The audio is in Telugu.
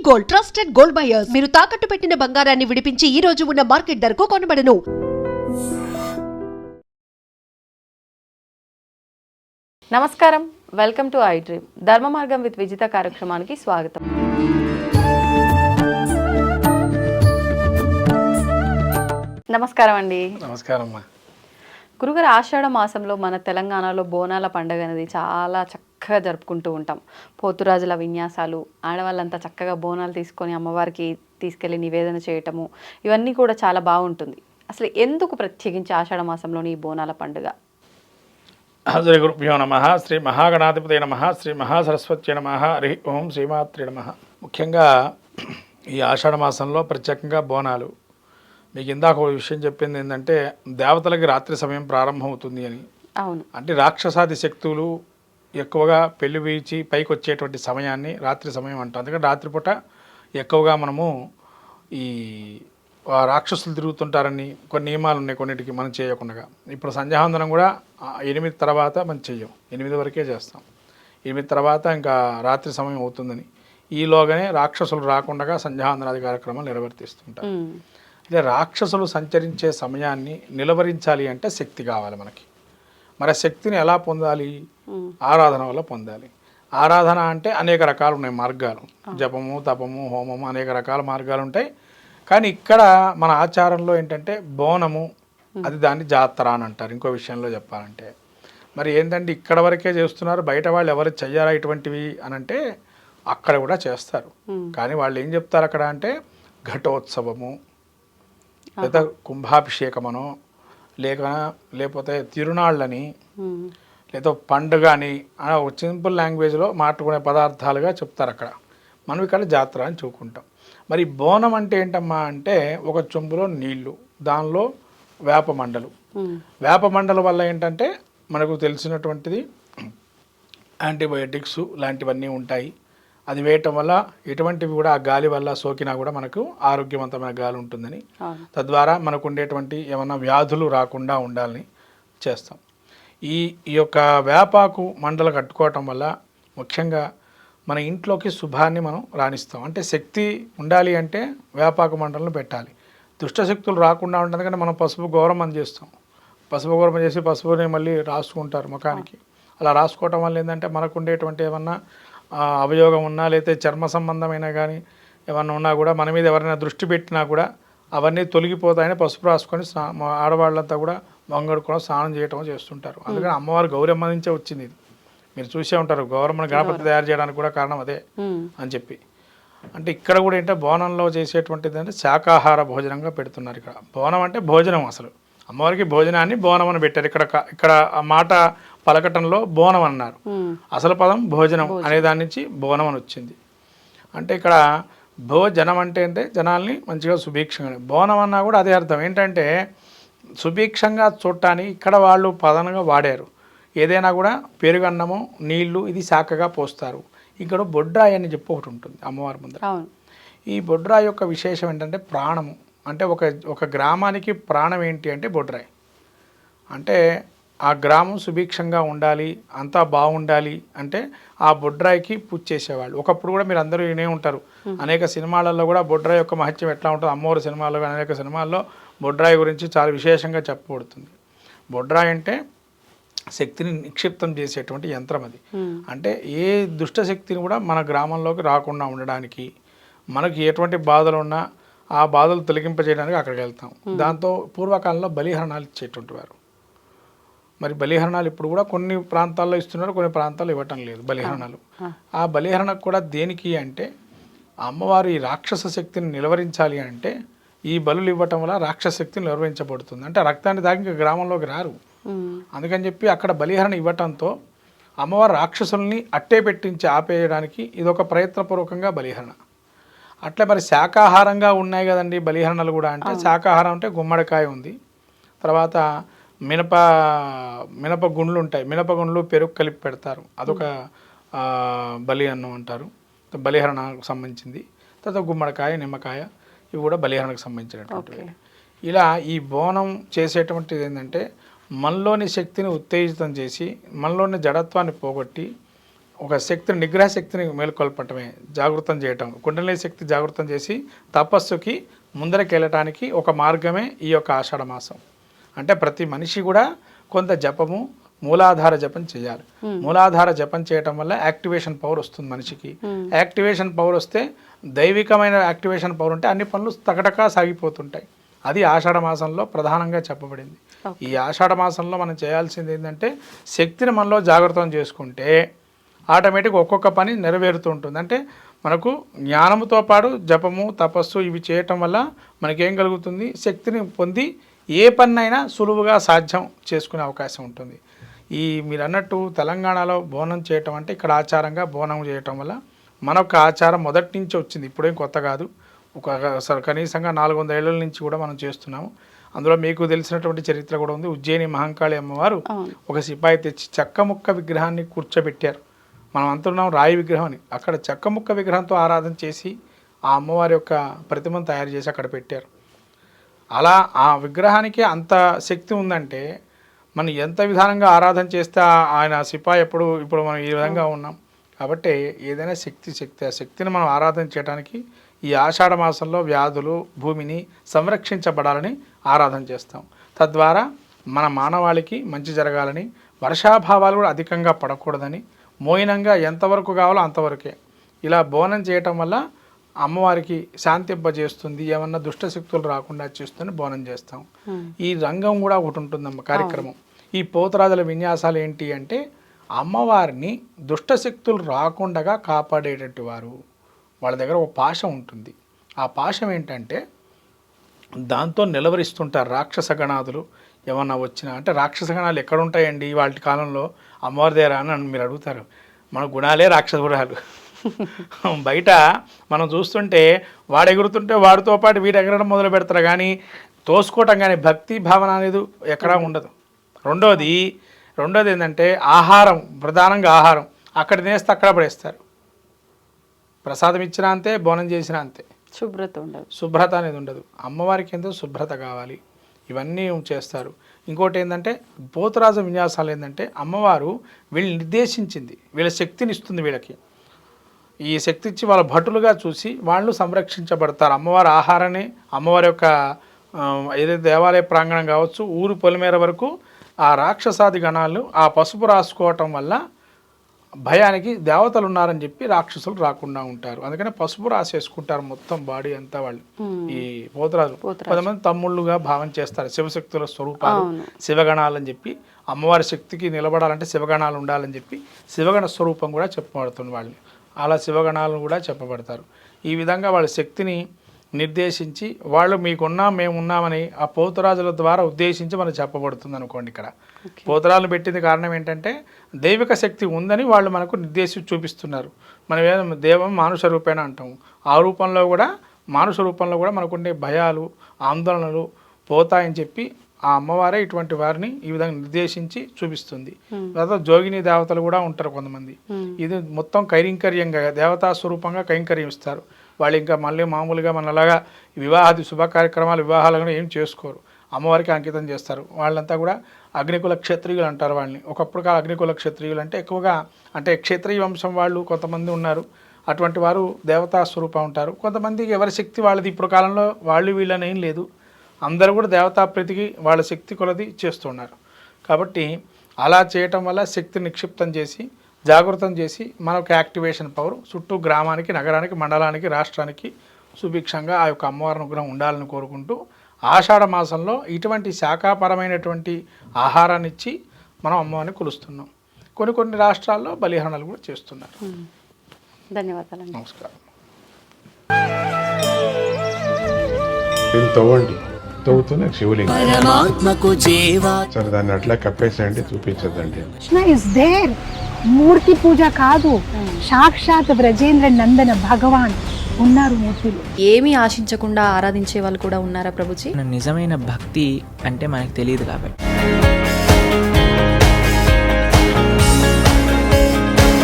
Gold, trusted gold buyers. మీరు తాకట్టు పెట్టిన బంగారాన్ని విడిపించి ఈ రోజు ఉన్న మార్కెట్ ధరకు కొనబడను. నమస్కారం, వెల్కమ్ టు ఐ డ్రీమ్. ధర్మ మార్గం విత్ విజిత కార్యక్రమానికి స్వాగతం. నమస్కారం అండి. నమస్కారం. గురుగారు, ఆషాఢ మాసంలో మన తెలంగాణలో బోనాల పండుగ అనేది చాలా చక్కగా జరుపుకుంటూ ఉంటాం. పోతురాజుల విన్యాసాలు, ఆడవాళ్ళంతా చక్కగా బోనాలు తీసుకొని అమ్మవారికి తీసుకెళ్ళి నివేదన చేయటము, ఇవన్నీ కూడా చాలా బాగుంటుంది. అసలు ఎందుకు ప్రత్యేకించి ఆషాఢ మాసంలోని ఈ బోనాల పండుగ? శ్రీ గురుభ్యో నమః. శ్రీ మహాగణాధిపతయ నమః. శ్రీ మహాసరస్వత్యై నమః. హరి ఓం శ్రీమాత్రే నమః. ముఖ్యంగా ఈ ఆషాఢ మాసంలో ప్రత్యేకంగా బోనాలు. మీకు ఇందాక ఒక విషయం చెప్పింది ఏంటంటే, దేవతలకి రాత్రి సమయం ప్రారంభమవుతుంది అని. అవును. అంటే రాక్షసాది శక్తులు ఎక్కువగా పెళ్లి వీచి పైకి వచ్చేటువంటి సమయాన్ని రాత్రి సమయం అంటాం. అందుకని రాత్రిపూట ఎక్కువగా మనము ఈ రాక్షసులు తిరుగుతుంటారని కొన్ని నియమాలు ఉన్నాయి, కొన్నిటికి మనం చేయకుండా. ఇప్పుడు సంధ్యావందనం కూడా 8 తర్వాత మనం చెయ్యం, 8 వరకే చేస్తాం. 8 తర్వాత ఇంకా రాత్రి సమయం అవుతుందని, ఈలోగానే రాక్షసులు రాకుండా సంధ్యావందనాది కార్యక్రమాలు నిర్వర్తిస్తుంటారు. అంటే రాక్షసులు సంచరించే సమయాన్ని నిలవరించాలి అంటే శక్తి కావాలి మనకి. మరి శక్తిని ఎలా పొందాలి? ఆరాధన వల్ల పొందాలి. ఆరాధన అంటే అనేక రకాలు ఉన్నాయి మార్గాలు. జపము, తపము, హోమము, అనేక రకాల మార్గాలు ఉంటాయి. కానీ ఇక్కడ మన ఆచారంలో ఏంటంటే బోనము, అది దాన్ని జాతర అని అంటారు. ఇంకో విషయంలో చెప్పాలంటే మరి ఏంటంటే ఇక్కడ వరకే చేస్తున్నారు, బయట వాళ్ళు ఎవరు చెయ్యారా ఇటువంటివి అని అంటే అక్కడ కూడా చేస్తారు. కానీ వాళ్ళు ఏం చెప్తారు అక్కడ అంటే ఘటోత్సవము, లేదా కుంభాభిషేకమనో, లేకపోతే తిరునాళ్ళని, లేదా పండుగ అని ఒక సింపుల్ లాంగ్వేజ్లో మాట్లాడుకునే పదార్థాలుగా చెప్తారు అక్కడ. మనం ఇక్కడ జాతర అని చూకుంటాం. మరి బోనం అంటే ఏంటమ్మా అంటే ఒక చెంబులో నీళ్లు, దానిలో వేప మండలు. వేప మండల వల్ల ఏంటంటే మనకు తెలిసినటువంటిది యాంటీబయోటిక్స్ లాంటివన్నీ ఉంటాయి. అది వేయటం వల్ల ఎటువంటివి కూడా ఆ గాలి వల్ల సోకినా కూడా మనకు ఆరోగ్యవంతమైన గాలి ఉంటుందని, తద్వారా మనకు ఉండేటువంటి ఏమన్నా వ్యాధులు రాకుండా ఉండాలని చేస్తాం. ఈ యొక్క వేపాకు మండలు కట్టుకోవటం వల్ల ముఖ్యంగా మన ఇంట్లోకి శుభాన్ని మనం రాణిస్తాం. అంటే శక్తి ఉండాలి అంటే వేపాకు మండలను పెట్టాలి. దుష్టశక్తులు రాకుండా ఉంటుంది. కానీ మనం పసుపు గౌరవం చేస్తాం. పసుపు గౌరవం చేసి పసుపుని మళ్ళీ రాసుకుంటారు ముఖానికి. అలా రాసుకోవటం వల్ల ఏంటంటే మనకు ఉండేటువంటి ఏమన్నా అవయోగం ఉన్నా, లేకపోతే చర్మ సంబంధమైన కానీ ఏమన్నా ఉన్నా కూడా, మన మీద ఎవరైనా దృష్టి పెట్టినా కూడా అవన్నీ తొలగిపోతాయని పసుపు రాసుకొని ఆడవాళ్ళంతా కూడా వంగడుకొని స్నానం చేయటం చేస్తుంటారు. అందుకని అమ్మవారు గౌరమ్మ నుంచే వచ్చింది. ఇది మీరు చూసే ఉంటారు. గౌరమ్మని గణపతి తయారు చేయడానికి కూడా కారణం అదే అని చెప్పి. అంటే ఇక్కడ కూడా ఏంటంటే బోనంలో చేసేటువంటిది అంటే శాకాహార భోజనంగా పెడుతున్నారు. ఇక్కడ బోనం అంటే భోజనం. అసలు అమ్మవారికి భోజనాన్ని బోనం అని పెట్టారు. ఇక్కడ ఆ మాట పలకటంలో బోనం అన్నారు. అసలు పదం భోజనం అనే దాని నుంచి బోనం అని వచ్చింది. అంటే ఇక్కడ భోజనం అంటే జనాల్ని మంచిగా సుభిక్షంగా, బోనం అన్నా కూడా అదే అర్థం. ఏంటంటే సుభిక్షంగా చూడటానికి ఇక్కడ వాళ్ళు పదనగా వాడారు. ఏదైనా కూడా పెరుగన్నము, నీళ్లు ఇది శాఖగా పోస్తారు. ఇక్కడ బొడ్రాయి అని చెప్పి ఒకటి ఉంటుంది అమ్మవారి ముందర. ఈ బొడ్రాయి యొక్క విశేషం ఏంటంటే ప్రాణము. అంటే ఒక గ్రామానికి ప్రాణం ఏంటి అంటే బొడ్రాయి. అంటే ఆ గ్రామం సుభిక్షంగా ఉండాలి, అంతా బాగుండాలి అంటే ఆ బొడ్రాయికి పూజ చేసేవాళ్ళు. ఒకప్పుడు కూడా మీరు అందరూ వినే ఉంటారు, అనేక సినిమాలలో కూడా బొడ్రాయి యొక్క మహత్యం ఎట్లా ఉంటుంది. అమ్మవారి సినిమాల్లో, అనేక సినిమాల్లో బొడ్రాయి గురించి చాలా విశేషంగా చెప్పబడుతుంది. బొడ్రాయి అంటే శక్తిని నిక్షిప్తం చేసేటువంటి యంత్రం అది. అంటే ఏ దుష్ట శక్తిని కూడా మన గ్రామంలోకి రాకుండా ఉండడానికి, మనకి ఎటువంటి బాధలు ఉన్నా ఆ బాధలు తొలగింపజేయడానికి అక్కడికి వెళ్తాం. దాంతో పూర్వకాలంలో బలిహరణాలు ఇచ్చేటువంటి వారు. మరి బలిహరణాలు ఇప్పుడు కూడా కొన్ని ప్రాంతాల్లో ఇస్తున్నారు, కొన్ని ప్రాంతాల్లో ఇవ్వటం లేదు బలిహరణాలు. ఆ బలిహరణకు కూడా దేనికి అంటే అమ్మవారు ఈ రాక్షస శక్తిని నిలవరించాలి అంటే ఈ బలులు ఇవ్వటం వల్ల రాక్షస శక్తిని నిలవరించబడుతుంది. అంటే రక్తాన్ని తాగి ఇంకా గ్రామంలోకి రారు. అందుకని చెప్పి అక్కడ బలిహరణ ఇవ్వటంతో అమ్మవారు రాక్షసుల్ని అట్టే పెట్టించి ఆపేయడానికి ఇదొక ప్రయత్నపూర్వకంగా బలిహరణ. అట్లే మరి శాకాహారంగా ఉన్నాయి కదండి బలిహరణలు కూడా. అంటే శాకాహారం అంటే గుమ్మడికాయ ఉంది, తర్వాత మినప గుండ్లు ఉంటాయి. మినప గుండ్లు పెరుగు కలిపి పెడతారు, అదొక బలి అన్నం అంటారు, బలిహరణకు సంబంధించింది. తర్వాత గుమ్మడికాయ, నిమ్మకాయ, ఇవి కూడా బలిహరణకు సంబంధించినటువంటివి. ఇలా ఈ బోనం చేసేటువంటిది ఏంటంటే మనలోని శక్తిని ఉత్తేజితం చేసి మనలోని జడత్వాన్ని పోగొట్టి ఒక శక్తిని, నిగ్రహ శక్తిని మేలుకొల్పటమే, జాగృతం చేయటం, కుండలిని శక్తి జాగృతం చేసి తపస్సుకి ముందరకెళ్ళటానికి ఒక మార్గమే ఈ యొక్క ఆషాఢ మాసం. అంటే ప్రతి మనిషి కూడా కొంత జపము, మూలాధార జపం చేయాలి. మూలాధార జపం చేయటం వల్ల యాక్టివేషన్ పవర్ వస్తుంది మనిషికి. యాక్టివేషన్ పవర్ వస్తే, దైవికమైన యాక్టివేషన్ పవర్ ఉంటే అన్ని పనులు తకటకా సాగిపోతుంటాయి. అది ఆషాఢ మాసంలో ప్రధానంగా చెప్పబడింది. ఈ ఆషాఢ మాసంలో మనం చేయాల్సింది ఏంటంటే, శక్తిని మనలో జాగృతం చేసుకుంటే ఆటోమేటిక్ ఒక్కొక్క పని నెరవేరుతూ ఉంటుంది. అంటే మనకు జ్ఞానంతో పాటు జపము, తపస్సు ఇవి చేయటం వల్ల మనకేం కలుగుతుంది, శక్తిని పొంది ఏ పన్నైనా సులువుగా సాధ్యం చేసుకునే అవకాశం ఉంటుంది. మీరు అన్నట్టు తెలంగాణలో బోనం చేయటం అంటే, ఇక్కడ ఆచారంగా బోనం చేయటం వల్ల మనొక ఆచారం మొదటి నుంచి వచ్చింది, ఇప్పుడేం కొత్త కాదు. కనీసంగా 400 ఏళ్ళ నుంచి కూడా మనం చేస్తున్నాము. అందులో మీకు తెలిసినటువంటి చరిత్ర కూడా ఉంది. ఉజ్జయిని మహంకాళి అమ్మవారు ఒక సిపాయి తెచ్చి చెక్క ముక్క విగ్రహాన్ని కూర్చోబెట్టారు. మనం అంటున్నాం రాయి విగ్రహం అని, అక్కడ చెక్క ముక్క విగ్రహంతో ఆరాధన చేసి ఆ అమ్మవారి యొక్క ప్రతిమను తయారు చేసి అక్కడ పెట్టారు. అలా ఆ విగ్రహానికి అంత శక్తి ఉందంటే, మనం ఎంత విధానంగా ఆరాధన చేస్తే ఆయన సిపాయి ఇప్పుడు మనం ఈ విధంగా ఉన్నాం. కాబట్టి ఏదైనా శక్తి ఆ శక్తిని మనం ఆరాధన చేయడానికి ఈ ఆషాఢ మాసంలో వ్యాధులు, భూమిని సంరక్షించబడాలని ఆరాధన చేస్తాం. తద్వారా మన మానవాళికి మంచి జరగాలని, వర్షాభావాలు కూడా అధికంగా పడకూడదని, మోయినంగా ఎంతవరకు కావాలో అంతవరకే ఇలా బోనం చేయటం వల్ల అమ్మవారికి శాంతింపజేస్తుంది, ఏమన్నా దుష్టశక్తులు రాకుండా చేస్తుంది, బోనం చేస్తాం. ఈ రంగం కూడా ఒకటి ఉంటుందమ్మ కార్యక్రమం. ఈ పోతరాజుల విన్యాసాలు ఏంటి అంటే, అమ్మవారిని దుష్టశక్తులు రాకుండా కాపాడేటట్టు వారు. వాళ్ళ దగ్గర ఒక పాశం ఉంటుంది. ఆ పాశం ఏంటంటే, దాంతో నిలవరిస్తుంటారు రాక్షస గణాదులు ఏమన్నా వచ్చినా. అంటే రాక్షస గణాలు ఎక్కడ ఉంటాయండి వాటి కాలంలో, అమ్మవారి దగ్గర అని మీరు అడుగుతారు. మన గుణాలే రాక్షస గుణాలు. బయట మనం చూస్తుంటే వాడు ఎగురుతుంటే వాడితో పాటు వీడు ఎగరడం మొదలు పెడతారు, కానీ తోసుకోవటం కానీ భక్తి భావన అనేది ఎక్కడా ఉండదు. రెండోది ఏంటంటే ఆహారం, ప్రధానంగా ఆహారం అక్కడ తినేస్తే అక్కడ పడేస్తారు. ప్రసాదం ఇచ్చినా అంతే, బోనం చేసినా అంతే, శుభ్రత అనేది ఉండదు. అమ్మవారికి ఎంతో శుభ్రత కావాలి, ఇవన్నీ చేస్తారు. ఇంకోటి ఏంటంటే, పోతురాజు విన్యాసాలు ఏంటంటే, అమ్మవారు వీళ్ళు నిర్దేశించింది, వీళ్ళ శక్తిని ఇస్తుంది. వీళ్ళకి ఈ శక్తి ఇచ్చి వాళ్ళ భటులుగా చూసి వాళ్ళు సంరక్షించబడతారు. అమ్మవారి ఆహారాన్ని, అమ్మవారి యొక్క ఏదైతే దేవాలయ ప్రాంగణం కావచ్చు, ఊరు పొలిమేర వరకు ఆ రాక్షసాది గణాలు ఆ పసుపు రాసుకోవటం వల్ల భయానికి దేవతలు ఉన్నారని చెప్పి రాక్షసులు రాకుండా ఉంటారు. అందుకని పసుపు రాసేసుకుంటారు మొత్తం బాడీ అంతా వాళ్ళు. ఈ పోతరాజు కొంతమంది తమ్ముళ్ళుగా భావం చేస్తారు. శివశక్తుల స్వరూపాలు, శివగణాలని చెప్పి, అమ్మవారి శక్తికి నిలబడాలంటే శివగణాలు ఉండాలని చెప్పి శివగణ స్వరూపం కూడా చెప్పబడుతుంది వాళ్ళని. అలా శివగణాలను కూడా చెప్పబడతారు. ఈ విధంగా వాళ్ళ శక్తిని నిర్దేశించి వాళ్ళు మేమున్నామని ఆ పోతురాజుల ద్వారా ఉద్దేశించి మనకు చెప్పబడుతుంది అనుకోండి. ఇక్కడ పోతురాజులు పెట్టింది కారణం ఏంటంటే, దైవిక శక్తి ఉందని వాళ్ళు మనకు నిర్దేశించి చూపిస్తున్నారు. మనం దేవం మానుష రూపేణ అంటాము. ఆ రూపంలో కూడా, మానుష రూపంలో కూడా మనకుండే భయాలు, ఆందోళనలు పోతాయని చెప్పి ఆ అమ్మవారే ఇటువంటి వారిని ఈ విధంగా నిర్దేశించి చూపిస్తుంది. తర్వాత జోగిని దేవతలు కూడా ఉంటారు కొంతమంది. ఇది మొత్తం కైంకర్యంగా దేవతా స్వరూపంగా కైంకర్యం ఇస్తారు. వాళ్ళు ఇంకా మళ్ళీ మామూలుగా మనలాగా వివాహాది శుభ కార్యక్రమాలు, వివాహాలను ఏం చేసుకోరు, అమ్మవారికి అంకితం చేస్తారు. వాళ్ళంతా కూడా అగ్నికుల క్షత్రియులు అంటారు వాళ్ళని. ఒకప్పుడు అగ్నికుల క్షత్రియులు అంటే ఎక్కువగా అంటే క్షత్రియ వంశం వాళ్ళు కొంతమంది ఉన్నారు. అటువంటి వారు దేవతా స్వరూపం ఉంటారు. కొంతమందికి ఎవరి శక్తి వాళ్ళది. ఇప్పుడు కాలంలో వాళ్ళు వీళ్ళని ఏం లేదు, అందరూ కూడా దేవతా ప్రీతికి వాళ్ళ శక్తి కొలది చేస్తున్నారు. కాబట్టి అలా చేయటం వల్ల శక్తిని నిక్షిప్తం చేసి, జాగృతం చేసి మనకు యాక్టివేషన్ పవర్ చుట్టూ గ్రామానికి, నగరానికి, మండలానికి, రాష్ట్రానికి సుభిక్షంగా ఆ యొక్క అమ్మవారి అనుగ్రహం ఉండాలని కోరుకుంటూ, ఆషాఢ మాసంలో ఇటువంటి శాఖాపరమైనటువంటి ఆహారాన్ని ఇచ్చి మనం అమ్మవారిని కొలుస్తున్నాం. కొన్ని రాష్ట్రాల్లో బలిహరణలు కూడా చేస్తున్నారు. ధన్యవాదాలు. నమస్కారం. అవుతూనే శివలింగం సరే దాన్ని అట్లా కప్పేసేయండి, చూపించదండి. Krishna is there. మూర్తి పూజ కాదు, సాక్షాత్ బ్రజేంద్ర నందన భగవాన్ ఉన్నారు మూర్తిలో. ఏమీ ఆశించకుండా ఆరాధించే వాళ్ళు కూడా ఉన్నారా ప్రభుజీ? నిజమైన భక్తి అంటే మనకు తెలియదు కాబట్టి